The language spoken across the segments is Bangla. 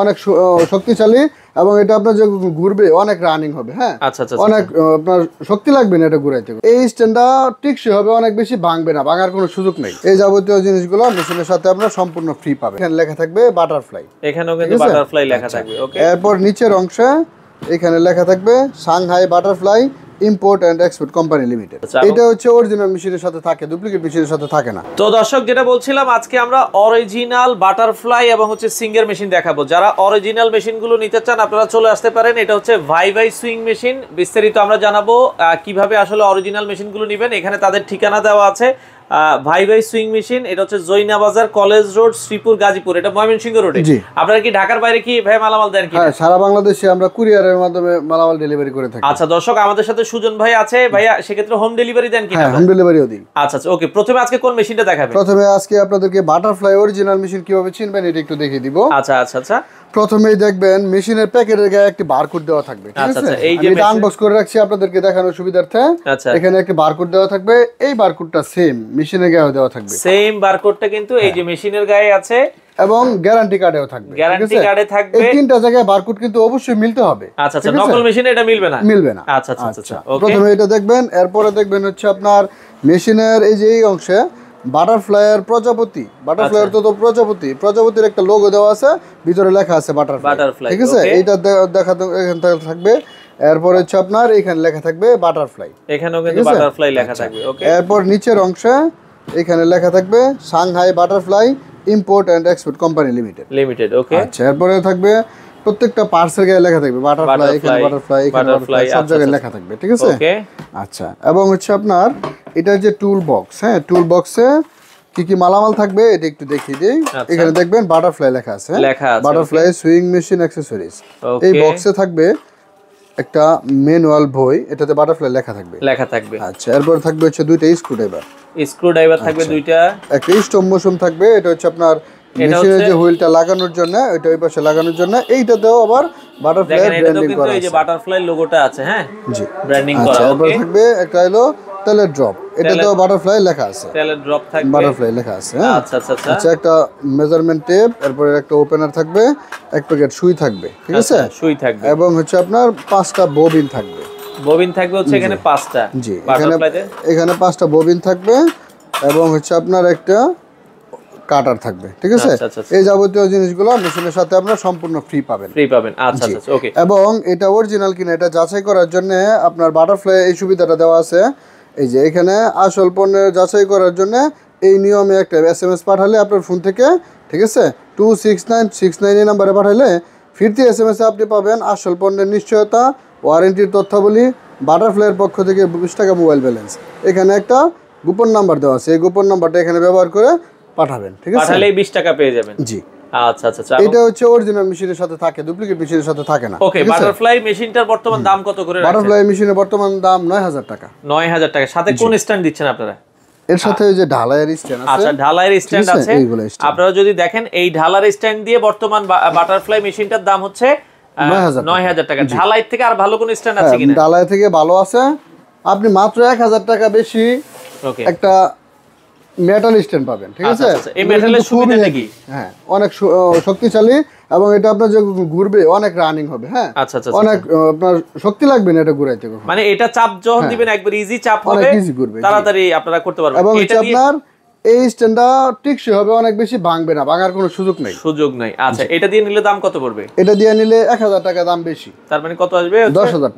অনেক শক্তিশালী এবং এটা আপনার যে ঘুরবে অনেক রানিং হবে। হ্যাঁ, অনেক আপনার শক্তি লাগবে না এটা ঘুরাইতে। এই স্ট্যান্ডটা টিকসই হবে, অনেক বেশি ভাঙবে না, ভাঙার কোনো সুযোগ নেই। এই যাবতীয় জিনিসগুলো মেশিনের সাথে আপনারা সম্পূর্ণ ফ্রি পাবেন। এখানে লেখা থাকবে বাটারফ্লাই, এখানেও কিন্তু বাটারফ্লাই লেখা থাকবে। ওকে, এরপর নিচের অংশে এখানে লেখা থাকবে Shanghai butterfly import and export company limited. এটা হচ্ছে অরিজিনাল মেশিনের সাথে থাকে, ডুপ্লিকেট মেশিনের সাথে থাকে না। তো দর্শক, যেটা বলছিলাম, আজকে আমরা অরিজিনাল বাটারফ্লাই এবং হচ্ছে সিঙ্গার মেশিন দেখাবো। যারা অরিজিনাল মেশিনগুলো নিতে চান আপনারা চলে আসতে পারেন। এটা হচ্ছে ভাই ভাই সুইং মেশিন। বিস্তারিত আমরা জানাবো কিভাবে আসলে অরিজিনাল মেশিনগুলো নেবেন। এখানে তাদের ঠিকানা দেওয়া আছে, ভাই ভাই সুইং মেশিন। এটা হচ্ছে জৈনা বাজার, কলেজ রোড, শ্রীপুর, গাজীপুর। এটা ময়মনসিংহ রোডে। আপনারা কি ঢাকার বাইরে কি ভাই মালামাল দেন কি? হ্যাঁ, সারা বাংলাদেশে আমরা কুরিয়ারের মাধ্যমে মালামাল ডেলিভারি করে থাকি। আচ্ছা দর্শক, আমাদের সাথে সুজন ভাই আছে। ভাইয়া সেক্ষেত্রে হোম ডেলিভারি দেন কি? হ্যাঁ, হোম ডেলিভারিও দিই। আচ্ছা, ওকে। প্রথমে আজকে কোন মেশিনটা দেখাবেন? প্রথমে আজকে আপনাদেরকে বাটারফ্লাই অরিজিনাল মেশিন কিভাবে চিনবেন এটা একটু দেখিয়ে দিব। আচ্ছা। প্রথমেই দেখবেন মেশিনের প্যাকেটের গায়ে একটি বারকোড দেওয়া থাকবে। ঠিক আছে, আমি এটা আনবক্স করে রাখছি আপনাদেরকে দেখানোর সুবিধার্থে। এখানে একটি বারকোড দেওয়া থাকবে, এই বারকোডটা সেম মেশিনের গায়ে দেওয়া থাকবে। সেম বারকোডটা কিন্তু এই যে মেশিনের গায়ে আছে এবং গ্যারান্টি কার্ডেও থাকবে। গ্যারান্টি কার্ডে থাকবে। এই তিনটা জায়গায় বারকোড কিন্তু অবশ্যই মিলতে হবে। আচ্ছা, নকল মেশিনে এটা মিলবে না। মিলবে না। আচ্ছা। প্রথমে এটা দেখবেন, এরপরে দেখবেন হচ্ছে আপনার মেশিনের এই যে এই অংশে বাটারফ্লাইয়ের প্রজাপতি, বাটারফ্লাইয়ের তো প্রজাপতির একটা লোগো দেওয়া আছে, ভিতরে লেখা আছে বাটারফ্লাই। ঠিক আছে, এইটা দেখা এখান থেকে থাকবে। এরপর হচ্ছে আপনার এখানে লেখা থাকবে বাটারফ্লাই, এখানেও কিন্তু বাটারফ্লাই লেখা থাকবে। ওকে, এরপর নিচের অংশে এখানে লেখা থাকবে Shanghai butterfly import and export company limited. Okay, আচ্ছা, এরপরে থাকবে প্রত্যেকটা পার্টসের গায়ে লেখা থাকবে বাটারফ্লাই, এখানে বাটারফ্লাই, সব জায়গায় লেখা থাকবে। ঠিক আছে, ওকে। আচ্ছা, এবং হচ্ছে আপনার এটা যে টুল বক্স, হ্যাঁ, টুল বক্সে কি কি মালামাল থাকবে এটা একটু দেখিয়ে দিই। এখানে দেখবেন বাটারফ্লাই লেখা আছে, বাটারফ্লাই সুইং মেশিন অ্যাকসেসরিজ। এই বক্সে থাকবে একটা ম্যানুয়াল বই, এটাতে বাটারফ্লাই লেখা থাকবে। আচ্ছা, এরপর থাকবে হচ্ছে দুইটা স্ক্রুড্রাইভার থাকবে, দুইটা, একটা স্টপ মোশন থাকবে। এটা হচ্ছে আপনার মেশিনের যে হুইলটা লাগানোর জন্য, ওইটা ওই পাশে লাগানোর জন্য। এইটাতেও আবার বাটারফ্লাই ব্র্যান্ডিং করা আছে, এই যে বাটারফ্লাই লোগোটা আছে। হ্যাঁ, জি, ব্র্যান্ডিং করা। এরপর থাকবে একটা হলো তেলের ড্রপ, এটাতেও বাটারফ্লাই লেখা আছে, তেলের ড্রপ থাকবে, বাটারফ্লাই লেখা আছে। আচ্ছা, একটা মেজারমেন্ট টেপ, এরপরে একটা ওপেনার থাকবে, এক প্যাকেট সুই থাকবে। ঠিক আছে, সুই থাকবে, এবং হচ্ছে আপনার 5টা ববিন থাকবে হচ্ছে এখানে 5টা। জি, এখানে 5টা ববিন থাকবে এবং হচ্ছে আপনার একটা কাটার থাকবে। ঠিক আছে, এই যাবতীয় জিনিসগুলো মেশিনের সাথে আপনারা সম্পূর্ণ ফ্রি পাবেন। আচ্ছা, ওকে। এবং এটা অরিজিনাল কিনা এটা যাচাই করার জন্য আপনার বাটারফ্লাই এই সুবিধাটা দেওয়া আছে। এই যে এখানে আসল পণ্যের যাচাই করার জন্য এই নিয়মে একটা SMS পাঠালে আপনার ফোন থেকে, ঠিক আছে, 26969 এই নাম্বারে পাঠালে ফিরতি SMS আপনি পাবেন আসল পণ্যের নিশ্চয়তা, ওয়ারেন্টির তথ্যাবলী, বাটারফ্লাইয়ের পক্ষ থেকে 20 টাকা মোবাইল ব্যালেন্স। এখানে একটা গোপন নাম্বার দেওয়া আছে, এই গোপন নাম্বারটা এখানে ব্যবহার করে পাঠাবেন। ঠিক আছে, পাঠালেই 20 টাকা পেয়ে যাবেন। জি, আচ্ছা। এটা হচ্ছে অরিজিনাল মেশিনের সাথে থাকে, ডুপ্লিকেট মেশিনের সাথে থাকে না। ওকে, বাটারফ্লাই মেশিনটার বর্তমান দাম কত করে? বাটারফ্লাই মেশিনের বর্তমান দাম 9000 টাকা। 9000 টাকা। সাথে কোন স্ট্যান্ড দিচ্ছেন আপনারা? এর সাথে যে ঢালাইয়ের স্ট্যান্ড আছে। আচ্ছা, ঢালাইয়ের স্ট্যান্ড আছে। আপনারা যদি দেখেন এই ঢালার স্ট্যান্ড দিয়ে বর্তমান বাটারফ্লাই মেশিনটার দাম হচ্ছে 9000 টাকা। ঢালাই থেকে আর ভালো কোন স্ট্যান্ড আছে কিনা? ঢালাই থেকে ভালো আছে, আপনি মাত্র 1000 টাকা বেশি একটা মেটাল স্ট্যান্ড পাবেন। ঠিক আছে, এই মেটালের সুবিধাটা কি? হ্যাঁ, অনেক শক্তিশালী এবং এটা আপনার যে ঘুরবে অনেক রানিং হবে। হ্যাঁ, অনেক আপনার শক্তি লাগবে না এটা ঘুরাইতে। মানে এটা চাপ যখন দিবেন একবার ইজি চাপ হবে, তাড়াতাড়ি আপনারা করতে পারবেন। এবং এটা আপনার এই স্ট্যান্ডটা টিকসই হবে, অনেক বেশি ভাঙবে না, ভাঙার কোনো সুযোগ নেই। আচ্ছা, এটা দিয়ে নিলে দাম কত পড়বে? এটা দিয়ে নিলে 1000 টাকা দাম বেশি। তার মানে কত আসবে? 10000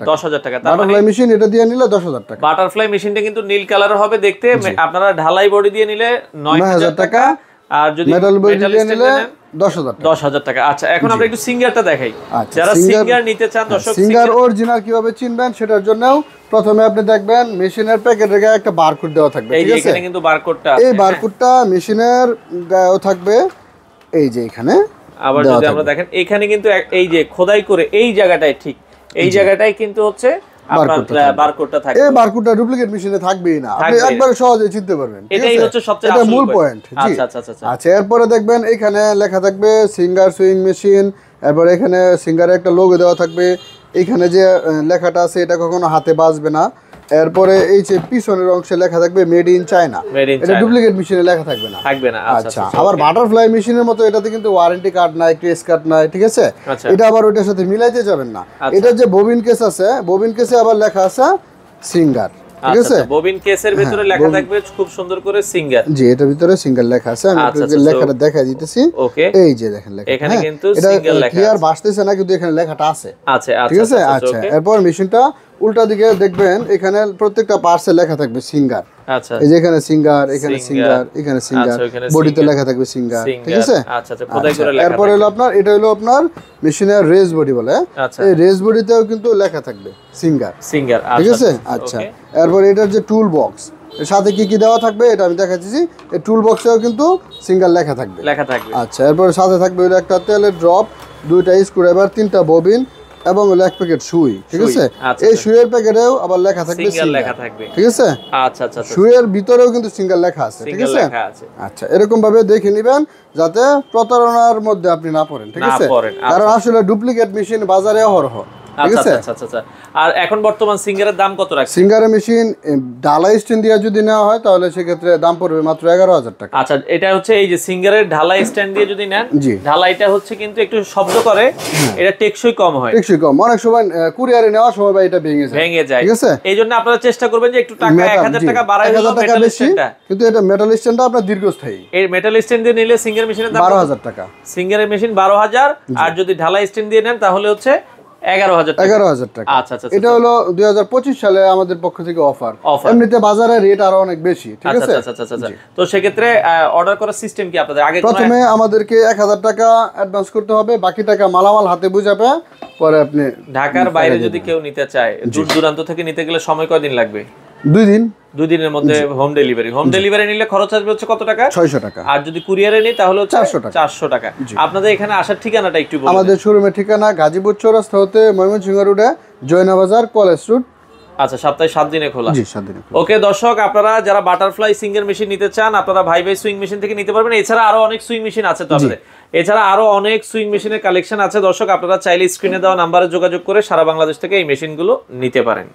টাকা। বাটারফ্লাই মেশিন এটা দিয়ে নিলে 10000 টাকা। বাটারফ্লাই মেশিনটা কিন্তু নীল কালারের হবে দেখতে। আপনারা ঢালাই বডি দিয়ে নিলে 9000 টাকা, আর যদি মেটাল বডি দিয়ে নিলে 10000 টাকা। আচ্ছা, এখন আমরা একটু সিঙ্গারটা দেখাই। যারা সিঙ্গার নিতে চান দর্শক, সিঙ্গার অরিজিনাল কিভাবে চিনবেন সেটার জন্যও প্রথমে আপনি দেখবেন মেশিনের প্যাকেটের গায়ে একটা বারকোড দেওয়া থাকবে। ঠিক আছে, এখানে কিন্তু বারকোডটা আছে। এই বারকোডটা মেশিনের গায়েও থাকবে, এই যে এখানে। আবার যদি আমরা দেখেন এখানে কিন্তু এই যে খোদাই করে এই জায়গাটায়, ঠিক এই জায়গাটায় কিন্তু হচ্ছে বারকোডটা থাকবে। এই বারকোডটা ডুপ্লিকেট মেশিনে থাকবেই না, আপনি একবারে সহজে চিনতে পারবেন। এটাই হচ্ছে সবচেয়ে আসল মূল পয়েন্ট। আচ্ছা, এরপরে দেখবেন এখানে লেখা থাকবে সিঙ্গার সুইং মেশিন, এরপর এখানে সিঙ্গারের একটা লোগো দেওয়া থাকবে। এখানে যে লেখাটা আছে এটা কখনো হাতে বাজবে না, এরপরে এই যে পিছনের অংশে লেখা থাকবে মেড ইন চায়না, এটা ডুপ্লিকেট মেশিনে লেখা থাকবে না। আচ্ছা, আবার বাটারফ্লাই মেশিনের মতো এটাতে কিন্তু ওয়ারেন্টি কার্ড নাই, ক্রেস কার্ড নাই, ঠিক আছে? এটা আবার ওটার সাথে মিলাইতে যাবেন না। এটা যে ববিন কেস আছে, ববিন কেসে আবার লেখা আছে সিঙ্গার, ঠিক আছে? ববিন কেসের ভিতরে লেখা থাকবে খুব সুন্দর করে সিঙ্গার। জি, এটার ভিতরে সিঙ্গার লেখা আছে। আমি আপনাকে লেখাটা দেখাই দিতেছি। ওকে, এই যে দেখেন লেখা, এখানে কিন্তু এটা সিঙ্গার লেখা আছে। ক্লিয়ার ভাসতেছে না, কিন্তু এখানে লেখাটা আছে। আচ্ছা, ঠিক আছে? আচ্ছা, এরপর মেশিনটা উল্টা দিকে দেখবেন, এখানে প্রত্যেকটা পার্টসে লেখা থাকবে সিঙ্গার। আচ্ছা, এই যে এখানে সিঙ্গার, এখানে সিঙ্গার, এখানে সিঙ্গার, বডিতে লেখা থাকবে সিঙ্গার, ঠিক আছে? আচ্ছা, খোদাই করে লেখা। এরপর হলো আপনার, এটা হলো আপনার মেশিনের রেস বডি বলে। এই রেস বডিতেও কিন্তু লেখা থাকবে সিঙ্গার, ঠিক আছে? আচ্ছা, এরপর এটার যে টুল বক্স, এর সাথে কি কি দেওয়া থাকবে এটা আমি দেখাচ্ছি। এই টুল বক্সেও কিন্তু সিঙ্গার লেখা থাকবে। আচ্ছা, এরপর সাথে থাকবে হলো একটা তেলের ড্রপ, 2টা স্ক্রুড্রাইভার, 3টা ববিন এবং হলো 1 প্যাকেট সুই, ঠিক আছে? এই সুইয়ের প্যাকেটেও আবার লেখা থাকবে সিঙ্গার, ঠিক আছে? আচ্ছা, সুইয়ের ভিতরেও কিন্তু সিঙ্গার লেখা আছে, ঠিক আছে? আচ্ছা, এরকম ভাবে দেখে নেবেন যাতে প্রতারণার মধ্যে আপনি না পড়েন, ঠিক আছে? কারণ আসলে ডুপ্লিকেট মেশিন বাজারে অহরহ, ঠিক আছে? আচ্ছা। আর এখন বর্তমান সিঙ্গারের দাম কত রাখছেন? সিঙ্গারের মেশিন ঢালাই স্ট্যান্ড দিয়ে যদি নেওয়া হয় তাহলে সেক্ষেত্রে দাম পড়বে মাত্র 11,000 টাকা। আচ্ছা, এটা হচ্ছে এই যে সিঙ্গারের ঢালাই স্ট্যান্ড দিয়ে যদি নেন, ঢালাইটা হচ্ছে কিন্তু একটু শব্দ করে, এটা টেকসই কম হয়। টেকসই কম, অনেক সময় কুরিয়ারে নেওয়ার সময় ভাই এটা ভেঙে যায়, ঠিক আছে? এইজন্য আপনারা চেষ্টা করবেন যে একটু টাকা 1000 টাকা বাড়াই হলো মেটাল স্ট্যান্ডটা, কিন্তু এটা মেটাল স্ট্যান্ডটা আপনার দীর্ঘস্থায়ী। এই মেটাল স্ট্যান্ড দিয়ে নিলে সিঙ্গার মেশিনের দাম 12,000 টাকা। সিঙ্গারের মেশিন 12,000, আর যদি ঢালাই স্ট্যান্ড দিয়ে নেন তাহলে হচ্ছে 11,000 টাকা। আচ্ছা, এটা হলো 2025 সালে আমাদের পক্ষ থেকে অফার। এমনিতে বাজারে রেট আরো অনেক বেশি, ঠিক আছে? আচ্ছা। তো সেক্ষেত্রে অর্ডার করার সিস্টেম কি আপনাদের? আগে প্রথমে আমাদেরকে 1000 টাকা অ্যাডভান্স করতে হবে, বাকি টাকা মালামাল হাতে বুঝাবে, পরে আপনি ঢাকার বাইরে যদি কেউ নিতে চায়, দূর দূরান্ত থেকে নিতে গেলে সময় কয়দিন লাগবে? 2 দিনের মধ্যে হোম ডেলিভারি নিলে খরচ আসবে হচ্ছে কত টাকা? 600 টাকা। আর যদি কুরিয়ারে নিই তাহলে 400 টাকা। আপনাদের এখানে আসার ঠিকানাটা একটু বলুন। আমাদের শোরুমের ঠিকানা গাজীপুর চৌরাস্তা হতে ময়মনসিংহ রোডে জয়নাবাজার কলেজ রোড। আচ্ছা, সপ্তাহে 7 দিনে খোলা। জি, 7 দিনে। ওকে দর্শক, আপনারা যারা বাটারফ্লাই সিঙ্গার মেশিন নিতে চান, আপনারা ভাই সুইং মেশিন থেকে নিতে পারবেন। এছাড়া আরো অনেক সুইং মেশিন আছে তো আপনাদের, এছাড়া আরো অনেক সুইং মেশিনের কালেকশন আছে। দর্শক, আপনারা চাইলে স্ক্রিনে দেওয়া নাম্বারে যোগাযোগ করে সারা বাংলাদেশ থেকে এই মেশিনগুলো নিতে পারেন।